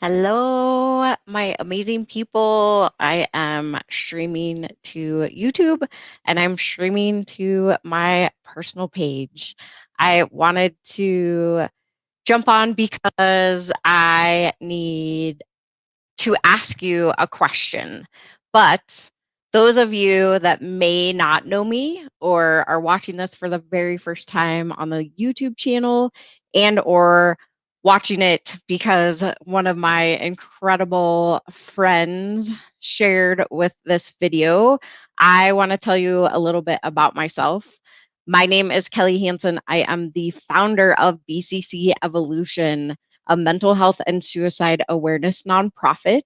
Hello, my amazing people. I am streaming to YouTube and I'm streaming to my personal page. I wanted to jump on because I need to ask you a question. But those of you that may not know me or are watching this for the very first time on the YouTube channel and or watching it because one of my incredible friends shared with this video, I want to tell you a little bit about myself. My name is Kelli Hansen. I am the founder of BCC Evolution, a mental health and suicide awareness nonprofit.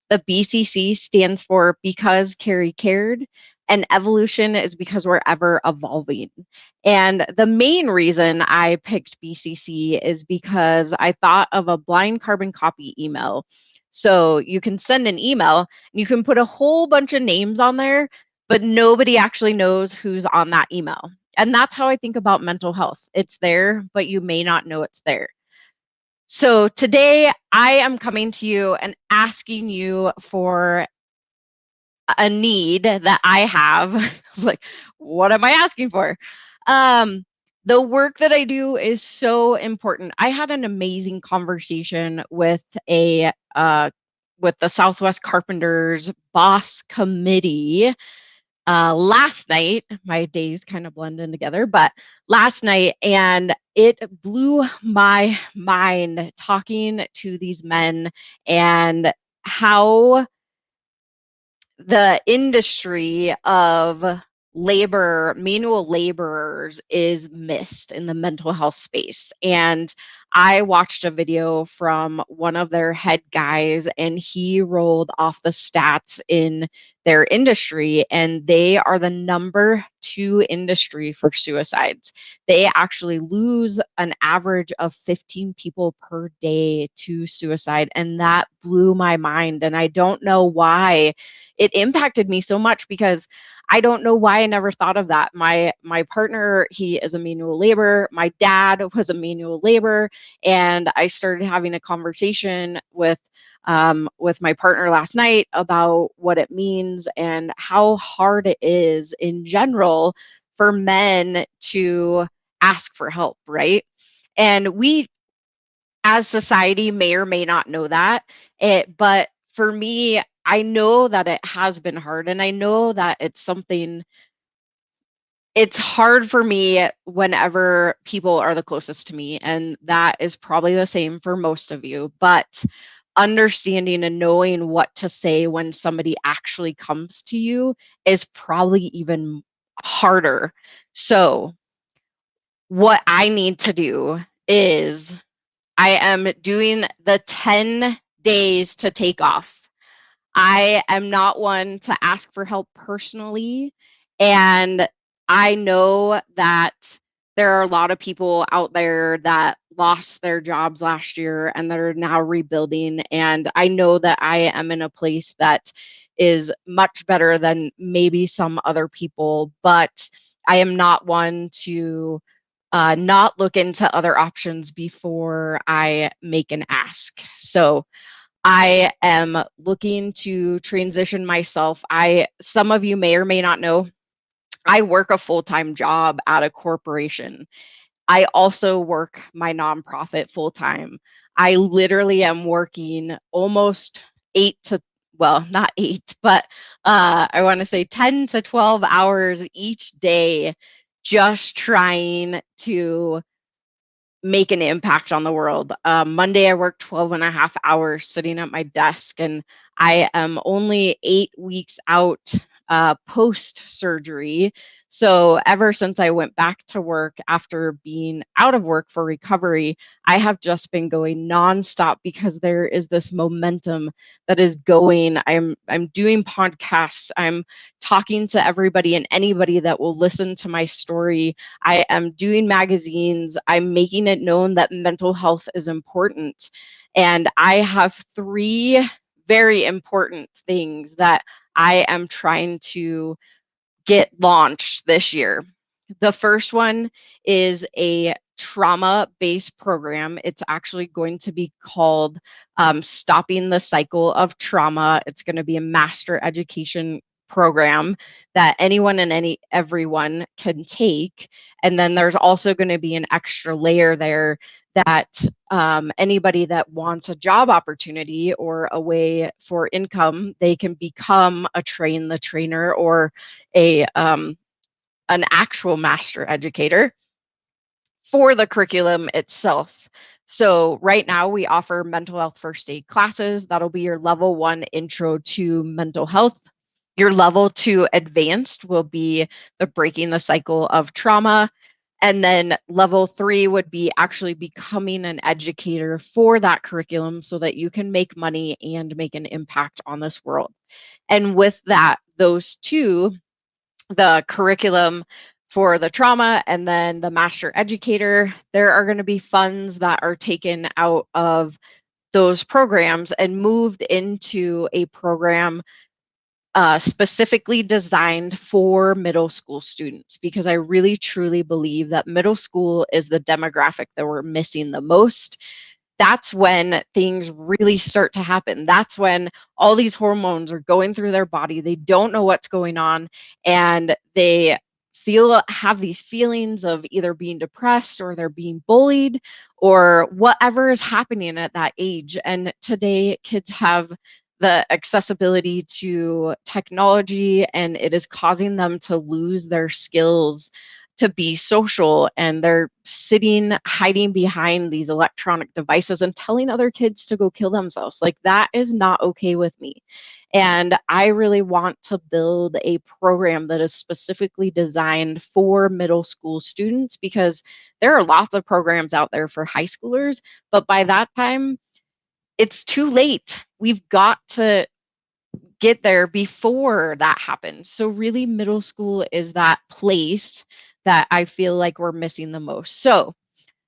The BCC stands for Because Carrie Cared, and evolution is because we're ever evolving. And the main reason I picked BCC is because I thought of a blind carbon copy email. So you can send an email, and you can put a whole bunch of names on there, but nobody actually knows who's on that email. And that's how I think about mental health. It's there, but you may not know it's there. So today I am coming to you and asking you for a need that I have. I was like, what am I asking for? Um, the work that I do is so important. I had an amazing conversation with the Southwest Carpenters Boss Committee last night. My days kind of blend in together, but last night, and it blew my mind talking to these men and how the industry of manual laborers is missed in the mental health space. And I watched a video from one of their head guys, and he rolled off the stats in their industry, and they are the number 2 industry for suicides. They actually lose an average of 15 people per day to suicide, and that blew my mind. And I don't know why it impacted me so much, because I don't know why I never thought of that. My partner, he is a manual laborer. My dad was a manual laborer, and I started having a conversation with my partner last night about what it means and how hard it is in general for men to ask for help, right? And we as society may or may not know that. But for me, I know that it has been hard, and I know that it's hard for me whenever people are the closest to me, and that is probably the same for most of you. But understanding and knowing what to say when somebody actually comes to you is probably even harder. So, what I need to do is I am doing the 10 days to take off. I am not one to ask for help personally. And I know that there are a lot of people out there that lost their jobs last year and that are now rebuilding. And I know that I am in a place that is much better than maybe some other people, but I am not one to not look into other options before I make an ask. So I am looking to transition myself. Some of you may or may not know, I work a full-time job at a corporation. I also work my nonprofit full-time. I literally am working almost 8 to, well, not 8, but I want to say 10 to 12 hours each day, just trying to make an impact on the world. Monday, I worked 12 and a half hours sitting at my desk, and I am only 8 weeks out post surgery. So, ever since I went back to work after being out of work for recovery, I have just been going nonstop because there is this momentum that is going. I'm doing podcasts. I'm talking to everybody and anybody that will listen to my story. I am doing magazines. I'm making it known that mental health is important. And I have 3 very important things that I am trying to get launched this year. The first one is a trauma-based program. It's actually going to be called Stopping the Cycle of Trauma. It's going to be a master education program that anyone and everyone can take. And then there's also going to be an extra layer there that anybody that wants a job opportunity or a way for income, they can become a train the trainer or a an actual master educator for the curriculum itself. So right now we offer mental health first aid classes. That'll be your level 1 intro to mental health. Your level 2 advanced will be the breaking the cycle of trauma. And then level 3 would be actually becoming an educator for that curriculum so that you can make money and make an impact on this world. And with that, those two, the curriculum for the trauma and then the master educator, there are going to be funds that are taken out of those programs and moved into a program specifically designed for middle school students, because I really truly believe that middle school is the demographic that we're missing the most. That's when things really start to happen. That's when all these hormones are going through their body. They don't know what's going on, and they have these feelings of either being depressed or they're being bullied or whatever is happening at that age. And today kids have the accessibility to technology, and it is causing them to lose their skills to be social, and they're hiding behind these electronic devices and telling other kids to go kill themselves. Like, that is not okay with me. And I really want to build a program that is specifically designed for middle school students, because there are lots of programs out there for high schoolers, but by that time, it's too late. We've got to get there before that happens. So really, middle school is that place that I feel like we're missing the most. So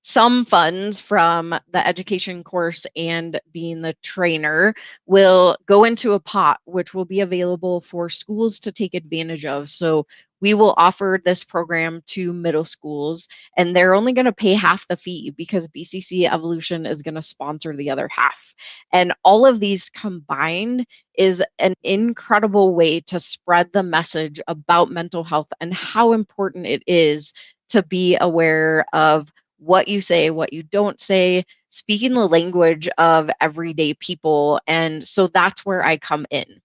some funds from the education course and being the trainer will go into a pot, which will be available for schools to take advantage of. So we will offer this program to middle schools, and they're only going to pay half the fee because BCC Evolution is going to sponsor the other half. And all of these combined is an incredible way to spread the message about mental health and how important it is to be aware of what you say, what you don't say, speaking the language of everyday people. And so that's where I come in.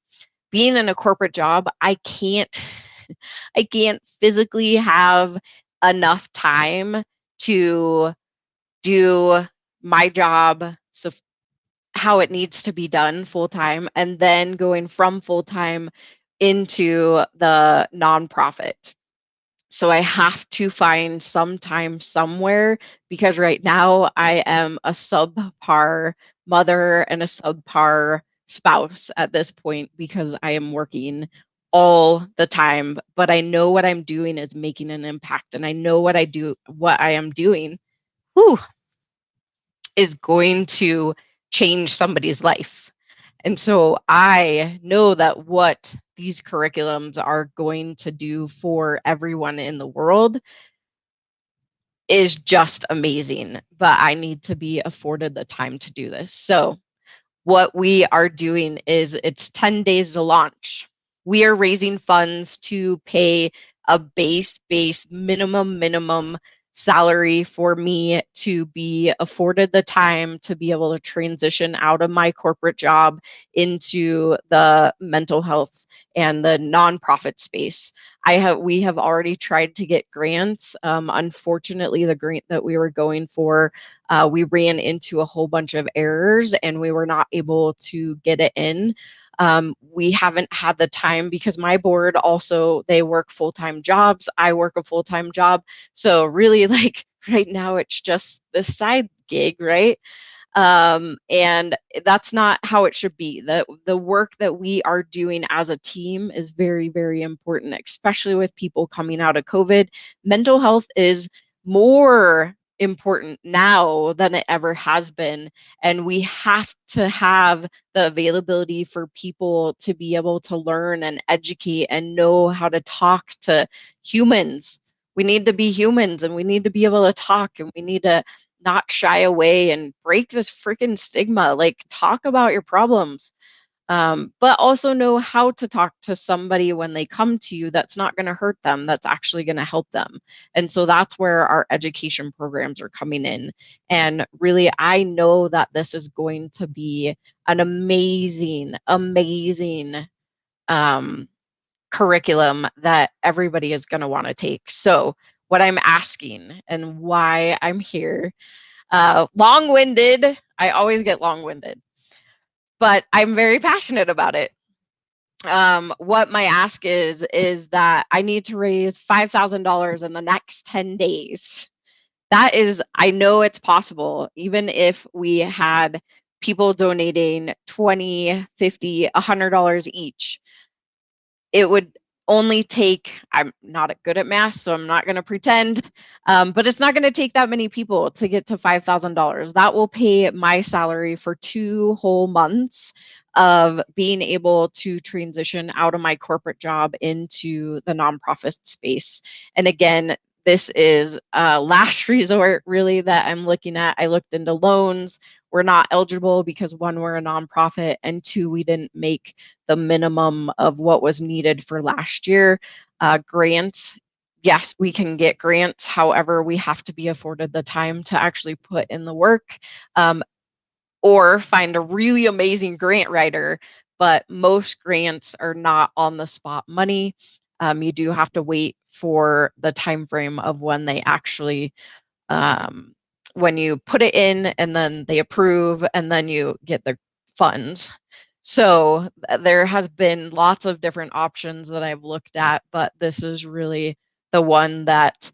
Being in a corporate job, I can't physically have enough time to do my job so how it needs to be done full time, and then going from full time into the nonprofit. So I have to find some time somewhere, because right now I am a subpar mother and a subpar spouse at this point because I am working all the time. But I know what I'm doing is making an impact, and I know what I am doing, whew, is going to change somebody's life. And so I know that what these curriculums are going to do for everyone in the world is just amazing, but I need to be afforded the time to do this. So what we are doing is, it's 10 days to launch. We are raising funds to pay a base minimum salary for me to be afforded the time to be able to transition out of my corporate job into the mental health and the nonprofit space. We have already tried to get grants. Unfortunately, the grant that we were going for, we ran into a whole bunch of errors and we were not able to get it in. We haven't had the time because my board also, they work full-time jobs. I work a full-time job. So really, like, right now it's just this side gig, right? And that's not how it should be. The work that we are doing as a team is very, very important, especially with people coming out of COVID. Mental health is more important now than it ever has been. And we have to have the availability for people to be able to learn and educate and know how to talk to humans We need to be humans, and we need to be able to talk, and we need to not shy away and break this freaking stigma. Like, talk about your problems, but also know how to talk to somebody when they come to you that's not going to hurt them, that's actually going to help them. And so that's where our education programs are coming in. And really, I know that this is going to be an amazing, amazing um, curriculum that everybody is going to want to take. So, what I'm asking and why I'm here, long winded, I always get long winded, but I'm very passionate about it. What my ask is that I need to raise $5,000 in the next 10 days. That is, I know it's possible, even if we had people donating 20, 50, $100 each. It would only take, I'm not good at math, so I'm not going to pretend, but it's not going to take that many people to get to $5,000. That will pay my salary for 2 whole months of being able to transition out of my corporate job into the nonprofit space. And again, this is a last resort really that I'm looking at. I looked into loans. We're not eligible because 1, we're a nonprofit, and 2, we didn't make the minimum of what was needed for last year. Grants, yes, we can get grants. However, we have to be afforded the time to actually put in the work, or find a really amazing grant writer. But most grants are not on the spot money. You do have to wait for the time frame of when they actually when you put it in and then they approve and then you get the funds. So there has been lots of different options that I've looked at, but this is really the one that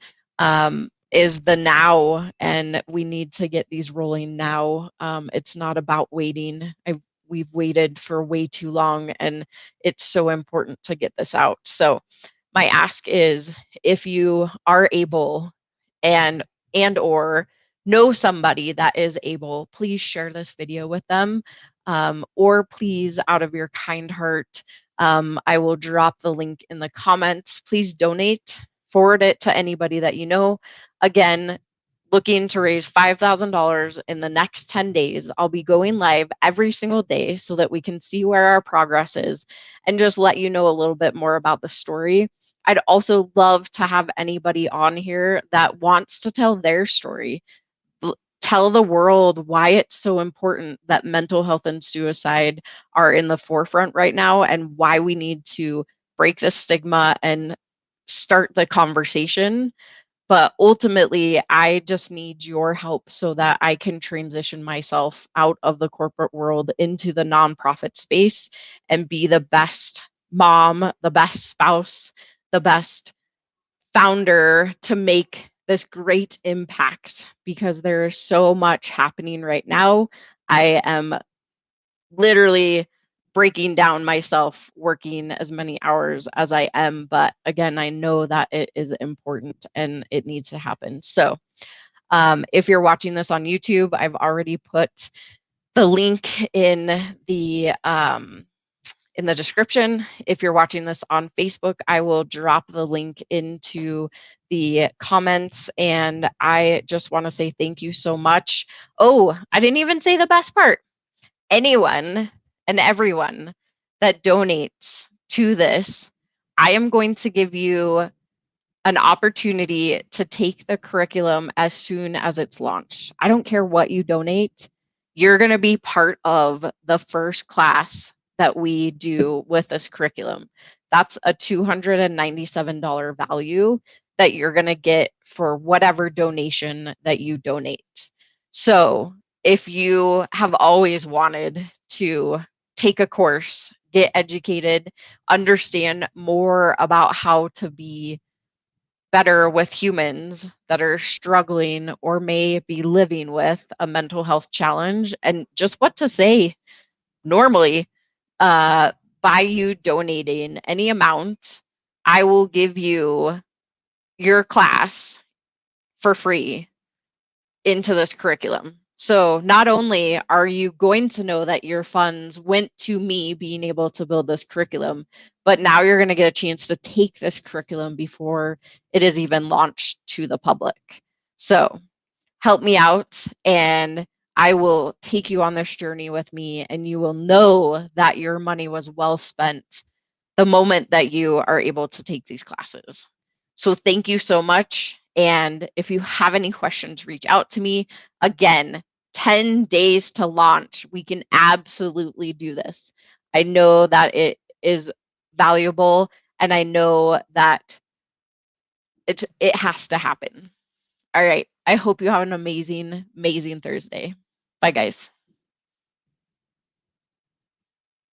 is the now, and we need to get these rolling now. It's not about waiting. We've waited for way too long, and it's so important to get this out. So my ask is, if you are able and or know somebody that is able, please share this video with them, or please, out of your kind heart, I will drop the link in the comments. Please donate, forward it to anybody that you know. Again, looking to raise $5,000 in the next 10 days. I'll be going live every single day so that we can see where our progress is and just let you know a little bit more about the story. I'd also love to have anybody on here that wants to tell their story. Tell the world why it's so important that mental health and suicide are in the forefront right now, and why we need to break the stigma and start the conversation. But ultimately, I just need your help so that I can transition myself out of the corporate world into the nonprofit space and be the best mom, the best spouse, the best founder to make this great impact, because there is so much happening right now. I am literally breaking down myself working as many hours as I am. But again, I know that it is important and it needs to happen. So if you're watching this on YouTube, I've already put the link in the description. If you're watching this on Facebook, I will drop the link into the comments. And I just want to say thank you so much. Oh, I didn't even say the best part. Anyone and everyone that donates to this, I am going to give you an opportunity to take the curriculum as soon as it's launched. I don't care what you donate. You're going to be part of the first class that we do with this curriculum. That's a $297 value that you're going to get for whatever donation that you donate. So if you have always wanted to take a course, get educated, understand more about how to be better with humans that are struggling or may be living with a mental health challenge, and just what to say normally, by you donating any amount, I will give you your class for free into this curriculum. So not only are you going to know that your funds went to me being able to build this curriculum, but now you're going to get a chance to take this curriculum before it is even launched to the public. So help me out, and I will take you on this journey with me, and you will know that your money was well spent the moment that you are able to take these classes. So thank you so much. And if you have any questions, reach out to me. Again, 10 days to launch. We can absolutely do this. I know that it is valuable, and I know that it has to happen. All right. I hope you have an amazing, amazing Thursday. Bye, guys.